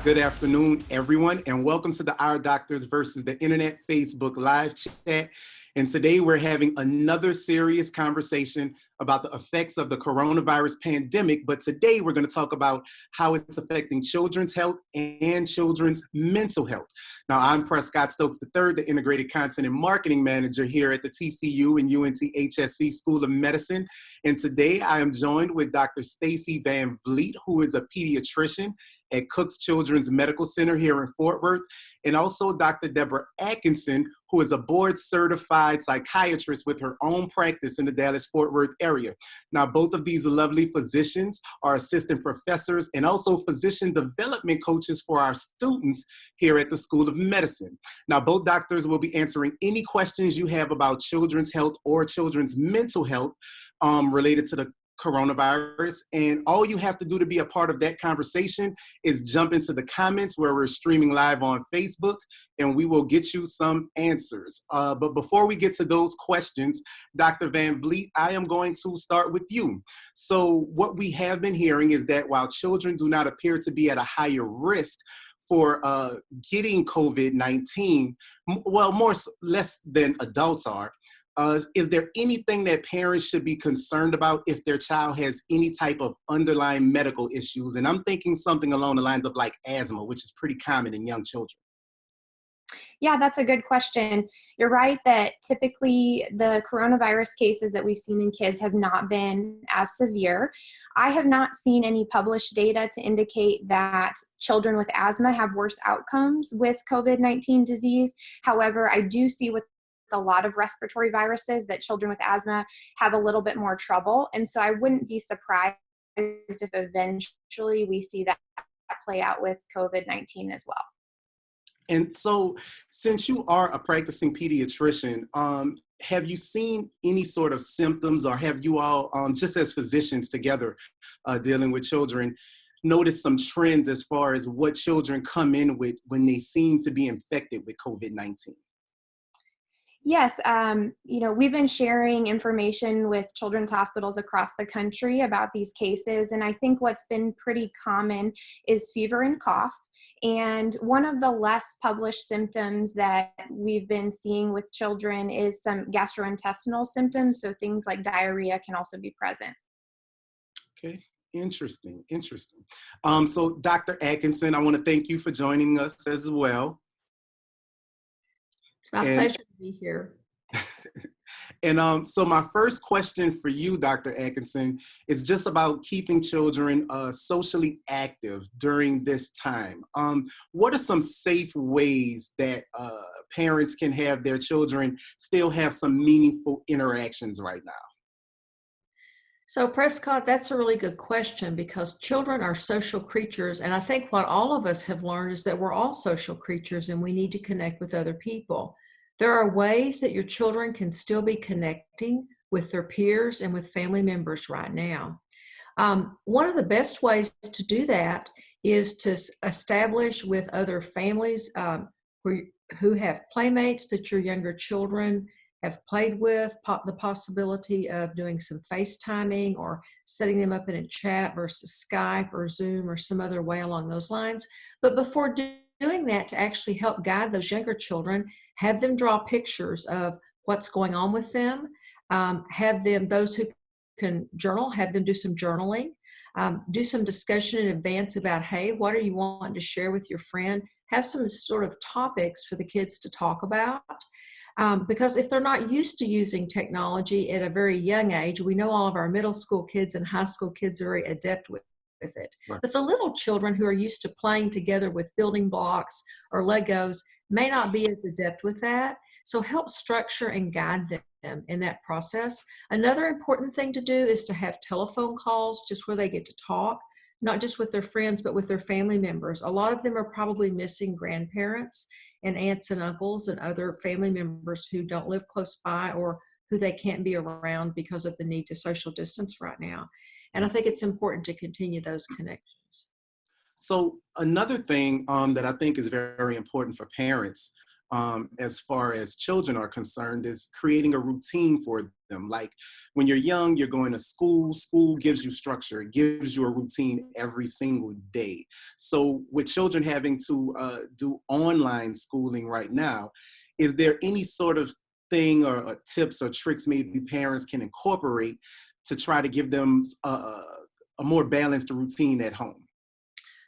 Good afternoon, everyone, and welcome to the Our Doctors versus the Internet Facebook live chat. And today we're having another serious conversation about the effects of the coronavirus pandemic. But today we're going to talk about how it's affecting children's health and children's mental health. Now, I'm Prescott Stokes III, the Integrated Content and Marketing Manager here at the TCU and UNC HSC School of Medicine. And today I am joined with Dr. Stacy Van Vliet, who is a pediatrician at Cook's Children's Medical Center here in Fort Worth, and also Dr. Deborah Atkinson, who is a board-certified psychiatrist with her own practice in the Dallas-Fort Worth area. Now, both of these lovely physicians are assistant professors and also physician development coaches for our students here at the School of Medicine. Now, both doctors will be answering any questions you have about children's health or children's mental health related to the coronavirus. And all you have to do to be a part of that conversation is jump into the comments where we're streaming live on Facebook, and we will get you some answers. But before we get to those questions, Dr. Van Vliet, I am going to start with you. So what we have been hearing is that while children do not appear to be at a higher risk for getting COVID-19, well, less than adults are, is there anything that parents should be concerned about if their child has any type of underlying medical issues? And I'm thinking something along the lines of like asthma, which is pretty common in young children. Yeah, that's a good question. You're right that typically the coronavirus cases that we've seen in kids have not been as severe. I have not seen any published data to indicate that children with asthma have worse outcomes with COVID-19 disease. However, I do see with a lot of respiratory viruses that children with asthma have a little bit more trouble. And so I wouldn't be surprised if eventually we see that play out with COVID-19 as well. And so since you are a practicing pediatrician, have you seen any sort of symptoms, or have you all, just as physicians together dealing with children, noticed some trends as far as what children come in with when they seem to be infected with COVID-19? Yes, we've been sharing information with children's hospitals across the country about these cases, and I think what's been pretty common is fever and cough. And one of the less published symptoms that we've been seeing with children is some gastrointestinal symptoms, so things like diarrhea can also be present. Okay. Interesting. So Dr. Atkinson, I want to thank you for joining us as well. It's my pleasure to be here. And so my first question for you, Dr. Atkinson, is just about keeping children socially active during this time. What are some safe ways that parents can have their children still have some meaningful interactions right now? So Prescott, that's a really good question, because children are social creatures. And I think what all of us have learned is that we're all social creatures and we need to connect with other people. There are ways that your children can still be connecting with their peers and with family members right now. One of the best ways to do that is to establish with other families who have playmates that your younger children have played with, the possibility of doing some FaceTiming or setting them up in a chat versus Skype or Zoom or some other way along those lines. But before doing that, to actually help guide those younger children, have them draw pictures of what's going on with them, have them, those who can journal, have them do some journaling, do some discussion in advance about, hey, what are you wanting to share with your friend? Have some sort of topics for the kids to talk about. Because if they're not used to using technology at a very young age, we know all of our middle school kids and high school kids are very adept with it. Right. But the little children who are used to playing together with building blocks or Legos may not be as adept with that. So help structure and guide them in that process. Another important thing to do is to have telephone calls just where they get to talk, not just with their friends, but with their family members. A lot of them are probably missing grandparents and aunts and uncles and other family members who don't live close by or who they can't be around because of the need to social distance right now. And I think it's important to continue those connections. So another thing that I think is very, very important for parents as far as children are concerned, is creating a routine for them. Like when you're young, you're going to school. School gives you structure. It gives you a routine every single day. So with children having to do online schooling right now, is there any sort of thing or tips or tricks maybe parents can incorporate to try to give them a more balanced routine at home?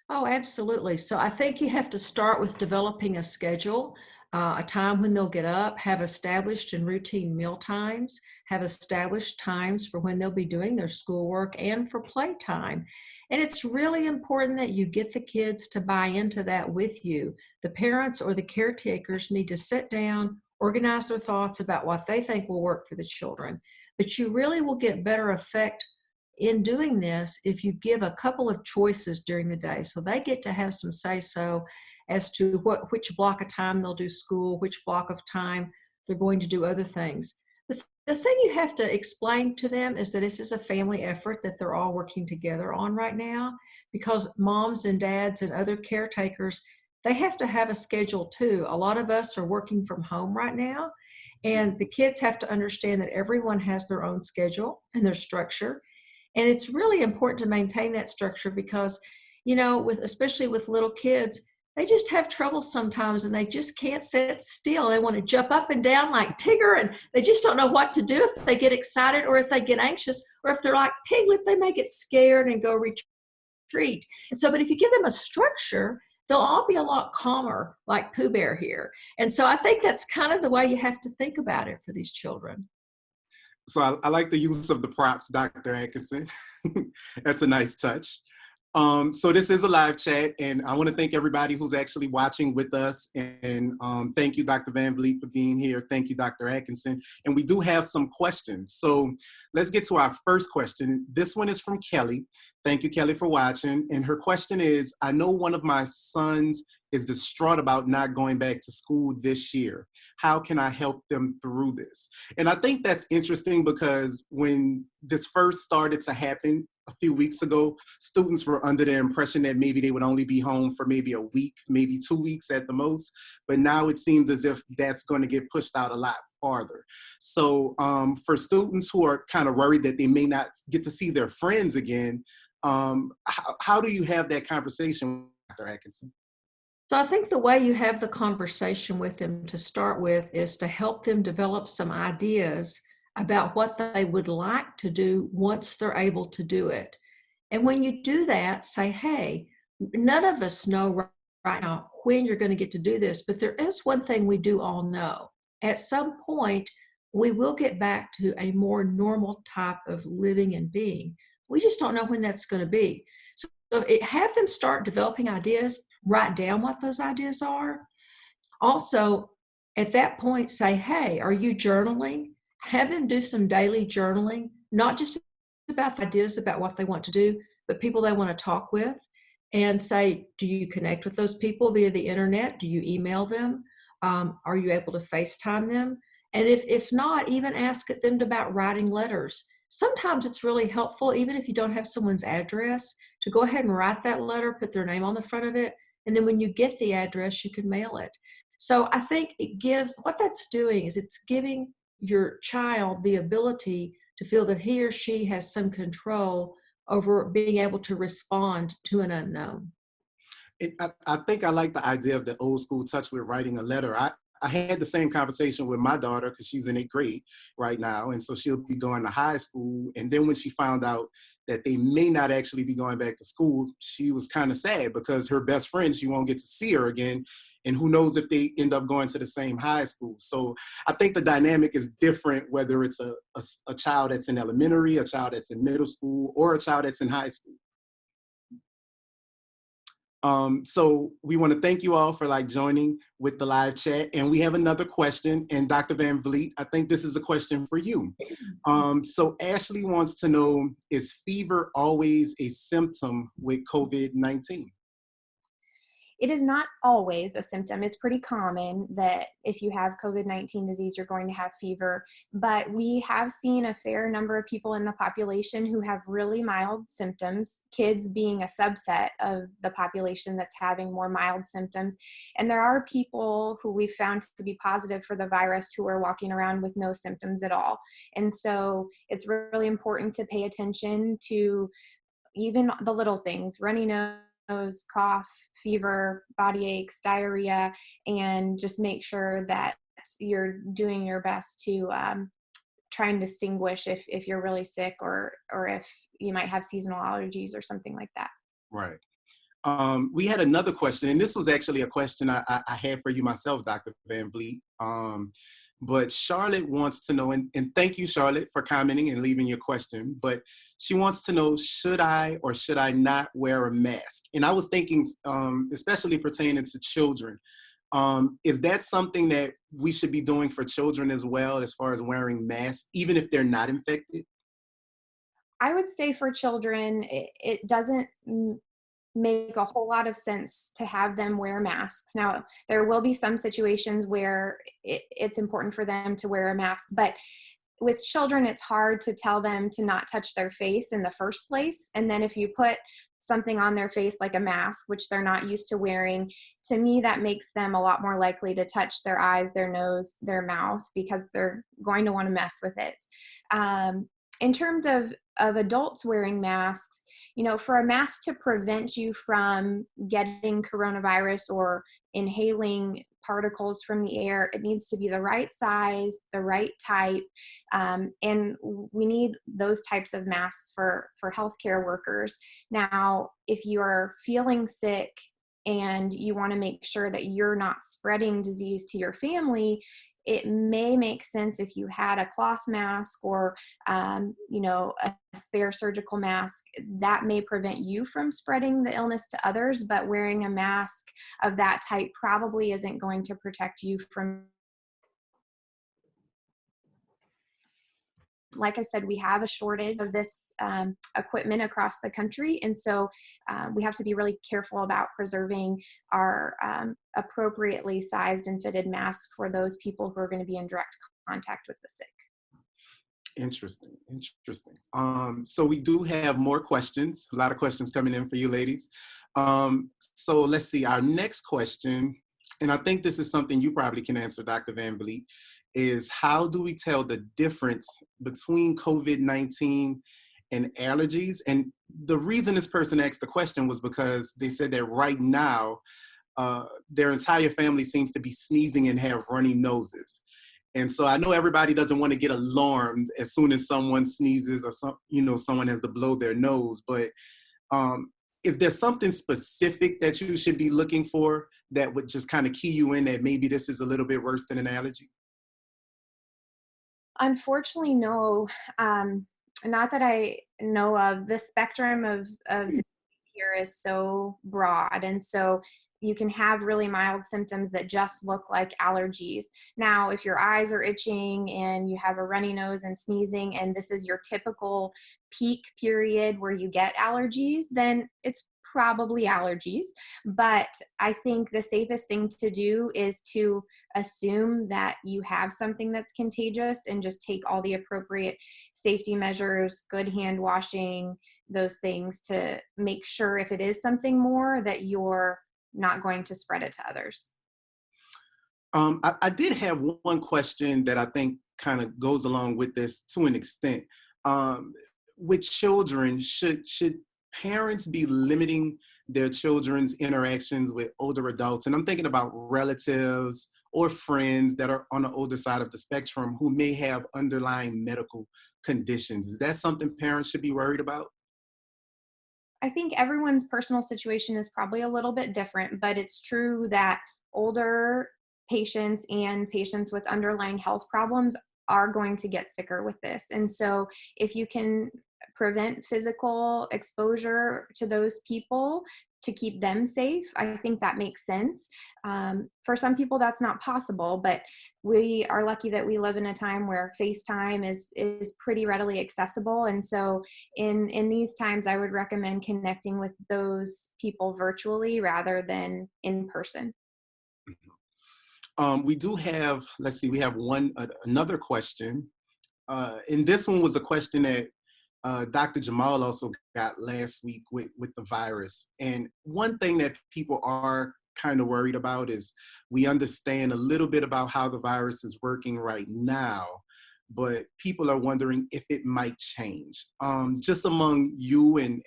Oh, absolutely. So I think you have to start with developing a schedule, a time when they'll get up, have established and routine meal times, have established times for when they'll be doing their schoolwork and for playtime. And it's really important that you get the kids to buy into that with you. The parents or the caretakers need to sit down, organize their thoughts about what they think will work for the children. But you really will get better effect in doing this if you give a couple of choices during the day. So they get to have some say-so as to which block of time they'll do school, which block of time they're going to do other things. But the thing you have to explain to them is that this is a family effort that they're all working together on right now, because moms and dads and other caretakers, they have to have a schedule too. A lot of us are working from home right now, and the kids have to understand that everyone has their own schedule and their structure. And it's really important to maintain that structure because, especially with little kids, they just have trouble sometimes and they just can't sit still. They want to jump up and down like Tigger, and they just don't know what to do if they get excited or if they get anxious, or if they're like Piglet, they may get scared and go retreat. And so, but if you give them a structure, they'll all be a lot calmer, like Pooh Bear here. And so I think that's kind of the way you have to think about it for these children. So I like the use of the props, Dr. Atkinson. That's a nice touch. So this is a live chat, and I want to thank everybody who's actually watching with us. And thank you, Dr. Van Vliet, for being here. Thank you, Dr. Atkinson. And we do have some questions. So let's get to our first question. This one is from Kelly. Thank you, Kelly, for watching. And her question is, I know one of my sons is distraught about not going back to school this year. How can I help them through this? And I think that's interesting because when this first started to happen a few weeks ago, students were under the impression that maybe they would only be home for maybe a week, maybe 2 weeks at the most. But now it seems as if that's going to get pushed out a lot farther. So for students who are kind of worried that they may not get to see their friends again, how do you have that conversation, Dr. Atkinson? So I think the way you have the conversation with them to start with is to help them develop some ideas about what they would like to do once they're able to do it. And when you do that, say, hey, none of us know right now when you're going to get to do this, but there is one thing we do all know. At some point, we will get back to a more normal type of living and being. We just don't know when that's going to be. So have them start developing ideas, write down what those ideas are. Also, at that point, say, hey, are you journaling? Have them do some daily journaling, not just about the ideas about what they want to do, but people they want to talk with. And say, do you connect with those people via the internet? Do you email them? Are you able to FaceTime them? And if not, even ask them about writing letters. Sometimes it's really helpful, even if you don't have someone's address, to go ahead and write that letter, put their name on the front of it, and then when you get the address, you can mail it. So I think what that's doing is it's giving your child the ability to feel that he or she has some control over being able to respond to an unknown. I think I like the idea of the old school touch with writing a letter. I had the same conversation with my daughter because she's in 8th grade right now. And so she'll be going to high school. And then when she found out that they may not actually be going back to school, she was kind of sad because her best friend, she won't get to see her again. And who knows if they end up going to the same high school. So I think the dynamic is different, whether it's a child that's in elementary, a child that's in middle school, or a child that's in high school. So we want to thank you all for joining with the live chat. And we have another question. And Dr. Van Vliet, I think this is a question for you. So Ashley wants to know, is fever always a symptom with COVID-19? It is not always a symptom. It's pretty common that if you have COVID-19 disease, you're going to have fever, but we have seen a fair number of people in the population who have really mild symptoms, kids being a subset of the population that's having more mild symptoms. And there are people who we've found to be positive for the virus who are walking around with no symptoms at all. And so it's really important to pay attention to even the little things: runny nose, cough, fever, body aches, diarrhea, and just make sure that you're doing your best to try and distinguish if you're really sick or if you might have seasonal allergies or something like that. Right. We had another question, and this was actually a question I had for you myself, Dr. Van Vliet. But Charlotte wants to know, and thank you, Charlotte, for commenting and leaving your question, but she wants to know, should I or should I not wear a mask? And I was thinking, especially pertaining to children, is that something that we should be doing for children as well, as far as wearing masks, even if they're not infected? I would say for children, it doesn't make a whole lot of sense to have them wear masks. Now, there will be some situations where it's important for them to wear a mask, but with children, it's hard to tell them to not touch their face in the first place. And then if you put something on their face like a mask, which they're not used to wearing, to me, that makes them a lot more likely to touch their eyes, their nose, their mouth, because they're going to want to mess with it. In terms of adults wearing masks, for a mask to prevent you from getting coronavirus or inhaling particles from the air, it needs to be the right size, the right type, and we need those types of masks for healthcare workers. Now, if you're feeling sick and you want to make sure that you're not spreading disease to your family, it may make sense if you had a cloth mask or, a spare surgical mask. That may prevent you from spreading the illness to others, but wearing a mask of that type probably isn't going to protect you from. Like I said, we have a shortage of this equipment across the country, and so we have to be really careful about preserving our appropriately sized and fitted masks for those people who are going to be in direct contact with the sick. Interesting. So we do have more questions, a lot of questions coming in for you ladies. So let's see, our next question, and I think this is something you probably can answer, Dr. Van Vliet, is how do we tell the difference between COVID-19 and allergies? And the reason this person asked the question was because they said that right now, their entire family seems to be sneezing and have runny noses. And so I know everybody doesn't want to get alarmed as soon as someone sneezes or someone has to blow their nose, but is there something specific that you should be looking for that would just kind of key you in that maybe this is a little bit worse than an allergy? Unfortunately, no. Not that I know of. The spectrum of disease here is so broad, and so you can have really mild symptoms that just look like allergies. Now, if your eyes are itching and you have a runny nose and sneezing, and this is your typical peak period where you get allergies, then it's probably allergies. But I think the safest thing to do is to assume that you have something that's contagious and just take all the appropriate safety measures, good hand washing, those things to make sure if it is something more that you're not going to spread it to others. I did have one question that I think kind of goes along with this to an extent. With children, should parents be limiting their children's interactions with older adults? And I'm thinking about relatives or friends that are on the older side of the spectrum who may have underlying medical conditions. Is that something parents should be worried about? I think everyone's personal situation is probably a little bit different, but it's true that older patients and patients with underlying health problems are going to get sicker with this. And so if you can prevent physical exposure to those people to keep them safe, I think that makes sense. For some people, that's not possible, but we are lucky that we live in a time where FaceTime is pretty readily accessible. And so in these times, I would recommend connecting with those people virtually rather than in person. We do have, let's see, we have another question. And this one was a question that Dr. Jamal also got last week with the virus. And one thing that people are kind of worried about is we understand a little bit about how the virus is working right now, but people are wondering if it might change. Just among you and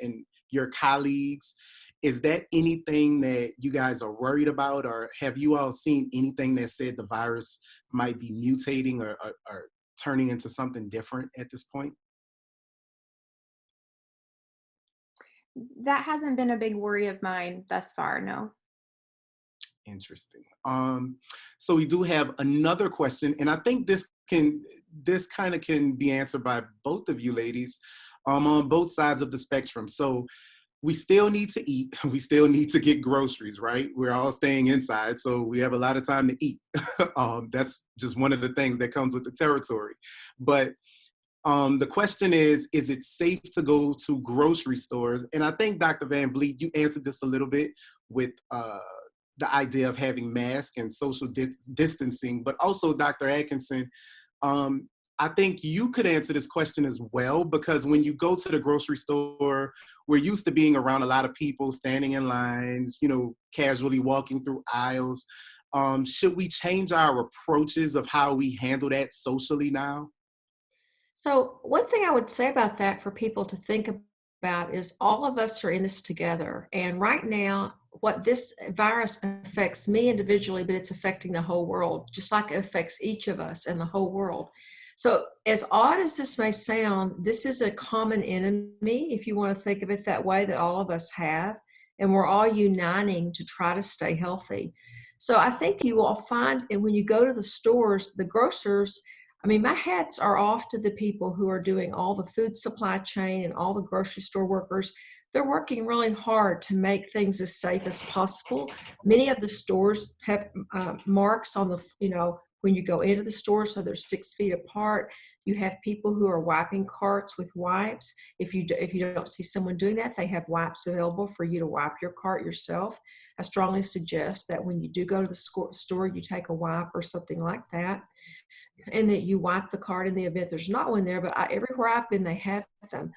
your colleagues, is that anything that you guys are worried about, or have you all seen anything that said the virus might be mutating or turning into something different at this point? That hasn't been a big worry of mine thus far, no. Interesting. So we do have another question, and I think this kind of can be answered by both of you ladies, on both sides of the spectrum. So we still need to eat. We still need to get groceries, right? We're all staying inside, so we have a lot of time to eat. That's just one of the things that comes with the territory. But the question is it safe to go to grocery stores? And I think, Dr. Van Vliet, you answered this a little bit with the idea of having masks and social distancing, but also Dr. Atkinson, I think you could answer this question as well, because when you go to the grocery store, we're used to being around a lot of people, standing in lines, casually walking through aisles. Should we change our approaches of how we handle that socially now? So one thing I would say about that for people to think about is all of us are in this together. And right now, what this virus affects me individually, but it's affecting the whole world, just like it affects each of us and the whole world. So as odd as this may sound, this is a common enemy, if you want to think of it that way, that all of us have. And we're all uniting to try to stay healthy. So I think you will find, and when you go to the stores, the grocers, I mean, my hats are off to the people who are doing all the food supply chain and all the grocery store workers. They're working really hard to make things as safe as possible. Many of the stores have marks on when you go into the store, so they're 6 feet apart. You have people who are wiping carts with wipes. If you don't see someone doing that, they have wipes available for you to wipe your cart yourself. I strongly suggest that when you do go to the store, you take a wipe or something like that, and that you wipe the cart in the event there's not one there. But everywhere I've been, they have them.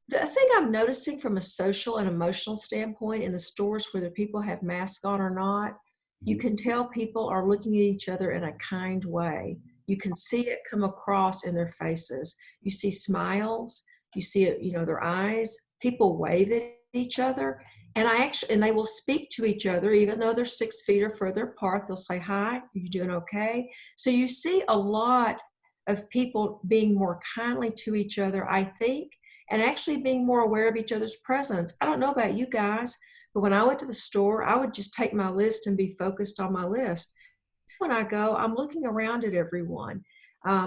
The thing I'm noticing from a social and emotional standpoint in the stores, whether people have masks on or not, you can tell people are looking at each other in a kind way. You can see it come across in their faces. You see smiles, you see it, their eyes. People wave at each other. And they will speak to each other, even though they're 6 feet or further apart. They'll say, "Hi, are you doing okay?" So you see a lot of people being more kindly to each other, I think, and actually being more aware of each other's presence. I don't know about you guys, but when I went to the store, I would just take my list and be focused on my list. When I go, I'm looking around at everyone,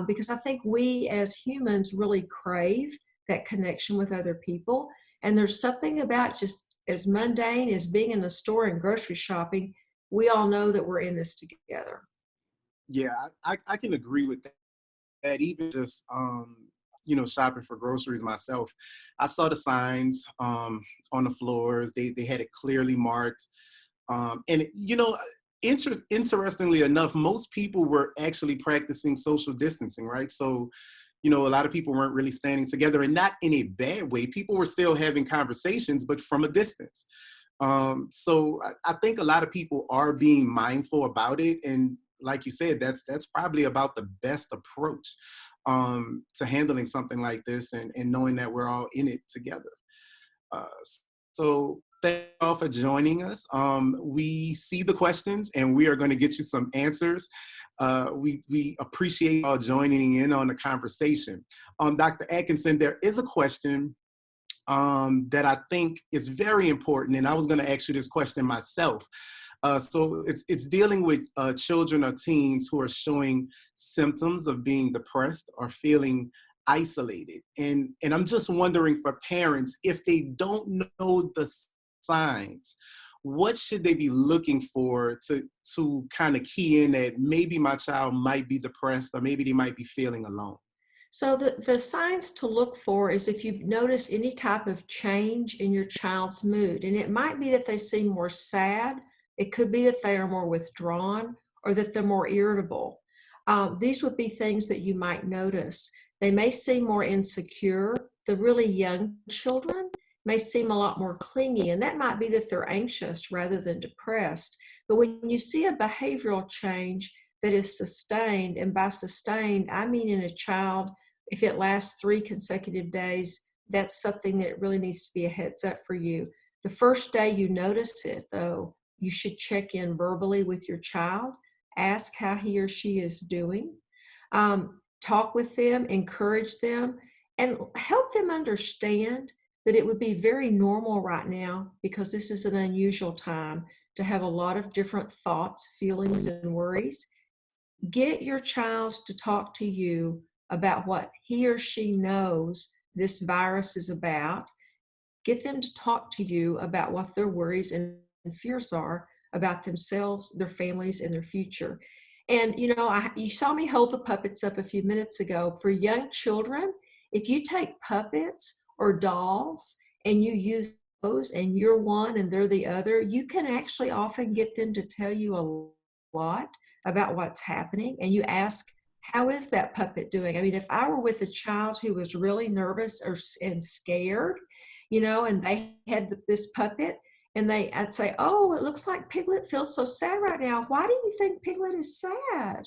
because I think we as humans really crave that connection with other people. And there's something about just as mundane as being in the store and grocery shopping, we all know that we're in this together. Yeah, I can agree with that. Even just, shopping for groceries myself, I saw the signs on the floors. They had it clearly marked. And, interestingly enough, most people were actually practicing social distancing, right? So, a lot of people weren't really standing together, and not in a bad way. People were still having conversations, but from a distance. So I think a lot of people are being mindful about it. And like you said, that's probably about the best approach to handling something like this, and knowing that we're all in it together. Uh, so thank you all for joining us. We see the questions, and we are going to get you some answers. We appreciate y'all joining in on the conversation. Dr. Atkinson, there is a question that I think is very important, and I was going to ask you this question myself. So it's dealing with children or teens who are showing symptoms of being depressed or feeling isolated. And I'm just wondering for parents, if they don't know the signs, what should they be looking for to kind of key in that maybe my child might be depressed or maybe they might be feeling alone? So the signs to look for is if you notice any type of change in your child's mood. And it might be that they seem more sad. It could be that they are more withdrawn or that they're more irritable. These would be things that you might notice. They may seem more insecure. The really young children may seem a lot more clingy, and that might be that they're anxious rather than depressed. But when you see a behavioral change that is sustained, and by sustained, I mean in a child, if it lasts 3 consecutive days, that's something that really needs to be a heads up for you. The first day you notice it, though, you should check in verbally with your child, ask how he or she is doing, talk with them, encourage them, and help them understand that it would be very normal right now, because this is an unusual time, to have a lot of different thoughts, feelings, and worries. Get your child to talk to you about what he or she knows this virus is about. Get them to talk to you about what their worries and fears are about themselves, their families, and their future. And you saw me hold the puppets up a few minutes ago. For young children, if you take puppets or dolls and you use those and you're one and they're the other, you can actually often get them to tell you a lot about what's happening. And you ask, how is that puppet doing? I mean, if I were with a child who was really nervous and scared, and they had this puppet, and I'd say, oh, it looks like Piglet feels so sad right now. Why do you think Piglet is sad?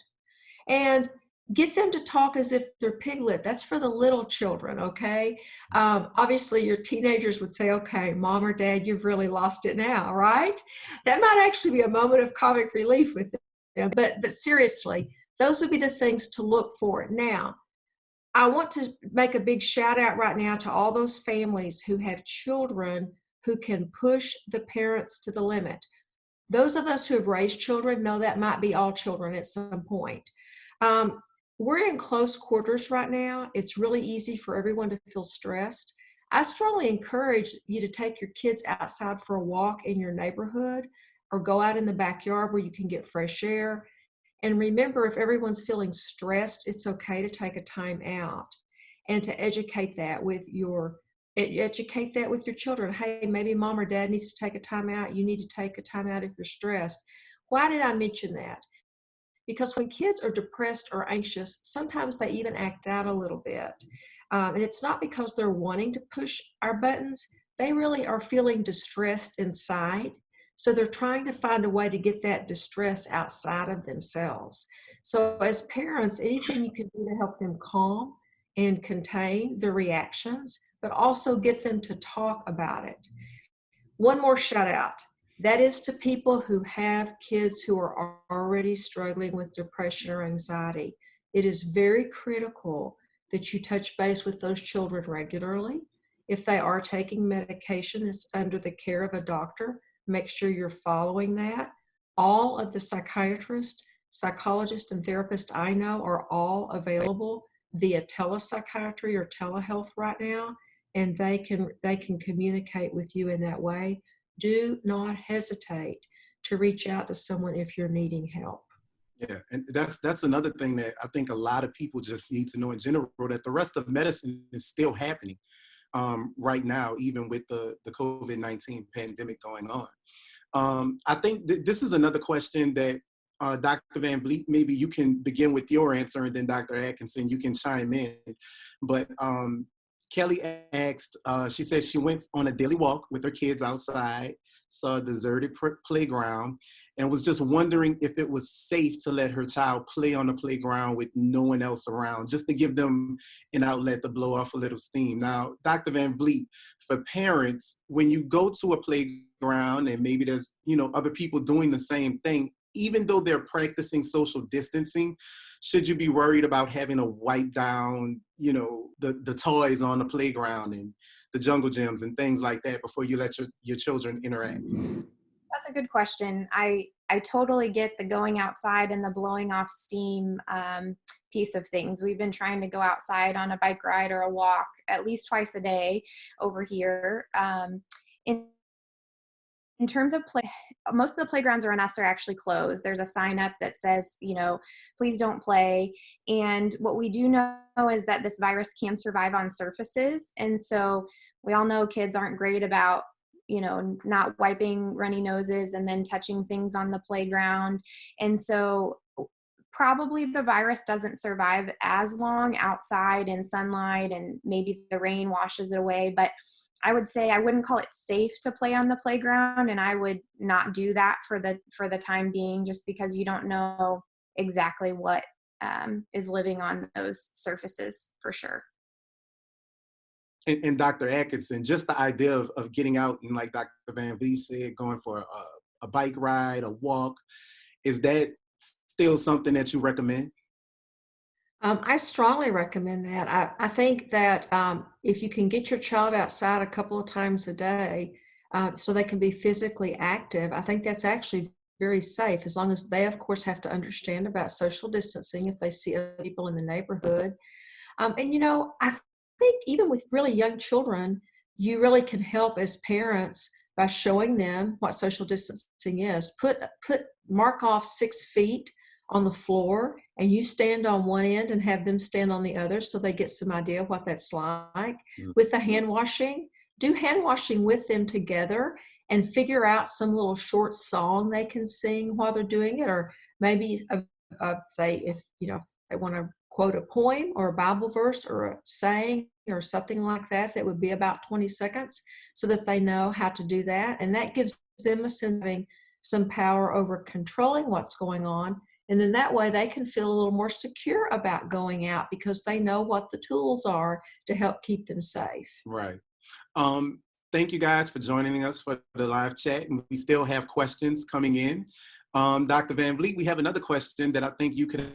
And get them to talk as if they're Piglet. That's for the little children, okay? Obviously, your teenagers would say, okay, Mom or Dad, you've really lost it now, right? That might actually be a moment of comic relief with them. But seriously, those would be the things to look for. Now, I want to make a big shout out right now to all those families who have children who can push the parents to the limit. Those of us who have raised children know that might be all children at some point. We're in close quarters right now. It's really easy for everyone to feel stressed. I strongly encourage you to take your kids outside for a walk in your neighborhood, or go out in the backyard where you can get fresh air. And remember, if everyone's feeling stressed, it's okay to take a time out, and to educate that with your children. Hey, maybe Mom or Dad needs to take a time out. You need to take a time out if you're stressed. Why did I mention that? Because when kids are depressed or anxious, sometimes they even act out a little bit. And it's not because they're wanting to push our buttons. They really are feeling distressed inside. So they're trying to find a way to get that distress outside of themselves. So as parents, anything you can do to help them calm and contain their reactions, but also get them to talk about it. One more shout out. That is to people who have kids who are already struggling with depression or anxiety. It is very critical that you touch base with those children regularly. If they are taking medication that's under the care of a doctor, make sure you're following that. All of the psychiatrists, psychologists, and therapists I know are all available via telepsychiatry or telehealth right now, and they can communicate with you in that way. Do not hesitate to reach out to someone if you're needing help. Yeah, and that's another thing that I think a lot of people just need to know in general, that the rest of medicine is still happening right now, even with the COVID-19 pandemic going on. I think this is another question that Dr. Van Vliet, maybe you can begin with your answer, and then Dr. Atkinson, you can chime in. But Kelly asked, she said she went on a daily walk with her kids outside, saw a deserted playground, and was just wondering if it was safe to let her child play on the playground with no one else around, just to give them an outlet to blow off a little steam. Now, Dr. Van Vliet, for parents, when you go to a playground and maybe there's, other people doing the same thing, even though they're practicing social distancing, should you be worried about having to wipe down, the toys on the playground and the jungle gyms and things like that before you let your children interact? That's a good question. I totally get the going outside and the blowing off steam piece of things. We've been trying to go outside on a bike ride or a walk at least twice a day over here. In in terms of play, most of the playgrounds around us are actually closed. There's a sign up that says, please don't play. And what we do know is that this virus can survive on surfaces. And so we all know kids aren't great about, not wiping runny noses and then touching things on the playground. And so probably the virus doesn't survive as long outside in sunlight, and maybe the rain washes it away. But I would say I wouldn't call it safe to play on the playground, and I would not do that for the time being, just because you don't know exactly what is living on those surfaces for sure. And Dr. Atkinson, just the idea of getting out and, like Dr. Van Vliet said, going for a bike ride, a walk, is that still something that you recommend? I strongly recommend that. I think that if you can get your child outside a couple of times a day so they can be physically active, I think that's actually very safe, as long as they, of course, have to understand about social distancing if they see other people in the neighborhood. I think even with really young children, you really can help as parents by showing them what social distancing is. Mark off 6 feet on the floor, and you stand on one end and have them stand on the other, so they get some idea of what that's like. With the hand washing, do hand washing with them together and figure out some little short song they can sing while they're doing it, or maybe if they want to quote a poem or a Bible verse or a saying or something like that would be about 20 seconds, so that they know how to do that. And that gives them a sense of having some power over controlling what's going on. And then that way they can feel a little more secure about going out, because they know what the tools are to help keep them safe. Right. Thank you guys for joining us for the live chat. And we still have questions coming in. Dr. Van Vliet, we have another question that I think you can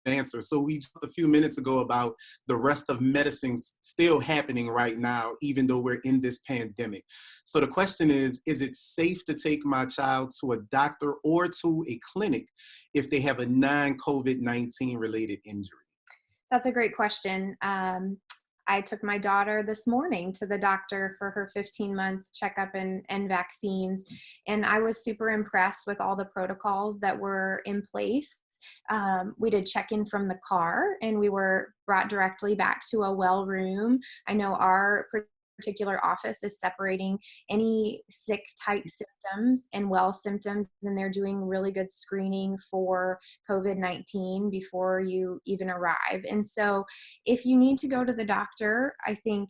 answer. So we talked a few minutes ago about the rest of medicine still happening right now, even though we're in this pandemic. So the question is it safe to take my child to a doctor or to a clinic if they have a non-COVID-19 related injury? That's a great question. I took my daughter this morning to the doctor for her 15-month checkup and vaccines, and I was super impressed with all the protocols that were in place. We did check-in from the car, and we were brought directly back to a well room. I know our particular office is separating any sick type symptoms and well symptoms, and they're doing really good screening for COVID-19 before you even arrive. And so if you need to go to the doctor, I think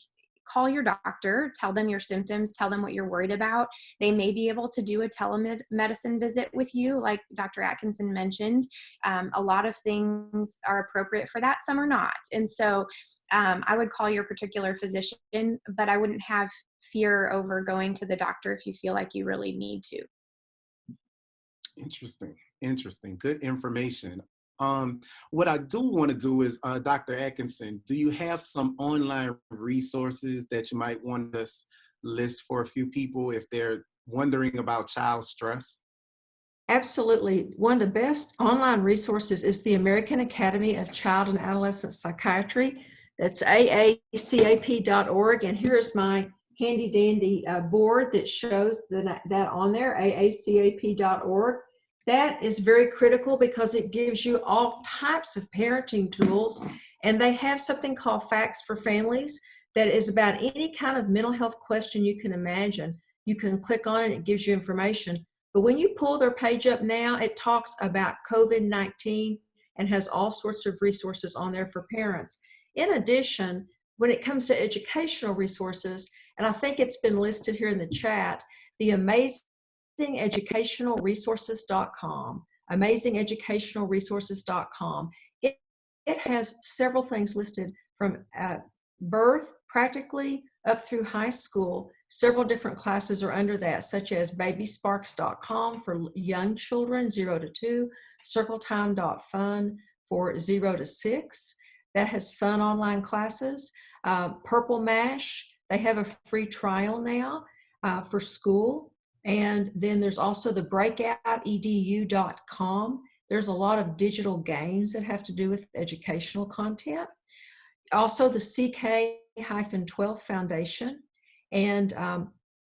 call your doctor, tell them your symptoms, tell them what you're worried about. They may be able to do a telemedicine visit with you, like Dr. Atkinson mentioned. A lot of things are appropriate for that, some are not. And so I would call your particular physician, but I wouldn't have fear over going to the doctor if you feel like you really need to. Interesting. Good information. What I do want to do is, Dr. Atkinson, do you have some online resources that you might want us list for a few people if they're wondering about child stress? Absolutely. One of the best online resources is the American Academy of Child and Adolescent Psychiatry. That's aacap.org. And here's my handy dandy board that shows that on there, aacap.org. That is very critical because it gives you all types of parenting tools. And they have something called Facts for Families that is about any kind of mental health question you can imagine. You can click on it, it gives you information. But when you pull their page up now, it talks about COVID-19 and has all sorts of resources on there for parents. In addition, when it comes to educational resources, and I think it's been listed here in the chat, the amazingeducationalresources.com. It has several things listed from birth, practically, up through high school. Several different classes are under that, such as babysparks.com for young children, 0 to 2, circletime.fun for 0 to 6. That has fun online classes. Purple Mash, they have a free trial now for school. And then there's also the breakoutedu.com. There's a lot of digital games that have to do with educational content. Also the CK-12 Foundation and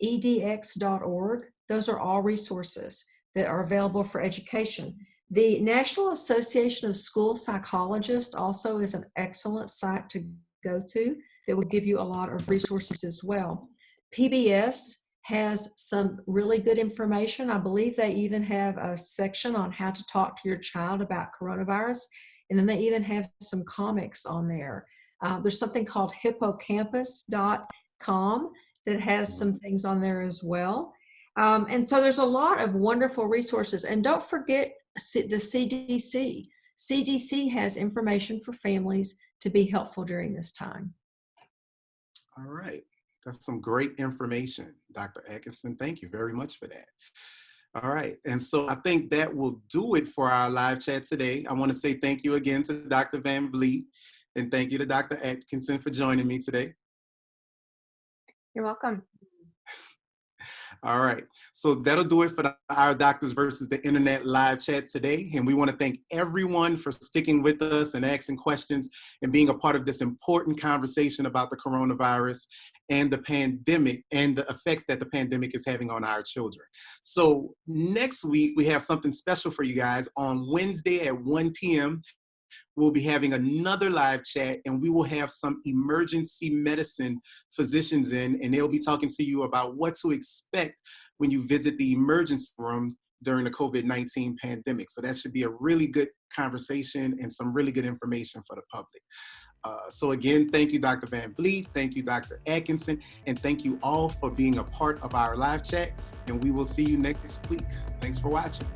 edx.org. Those are all resources that are available for education. The National Association of School Psychologists also is an excellent site to go to that will give you a lot of resources as well. PBS has some really good information. I believe they even have a section on how to talk to your child about coronavirus, and then they even have some comics on there. There's something called hippocampus.com that has some things on there as well. And so there's a lot of wonderful resources. And don't forget the CDC. CDC has information for families to be helpful during this time. All right. That's some great information, Dr. Atkinson. Thank you very much for that. All right. And so I think that will do it for our live chat today. I want to say thank you again to Dr. Van Vliet, and thank you to Dr. Atkinson for joining me today. You're welcome. All right. So that'll do it for Our Doctors versus the Internet live chat today. And we want to thank everyone for sticking with us and asking questions and being a part of this important conversation about the coronavirus and the pandemic and the effects that the pandemic is having on our children. So next week, we have something special for you guys. On Wednesday at 1 p.m., we'll be having another live chat, and we will have some emergency medicine physicians in, and they'll be talking to you about what to expect when you visit the emergency room during the COVID-19 pandemic. So that should be a really good conversation and some really good information for the public. So again, thank you, Dr. Van Vliet. Thank you, Dr. Atkinson. And thank you all for being a part of our live chat. And we will see you next week. Thanks for watching.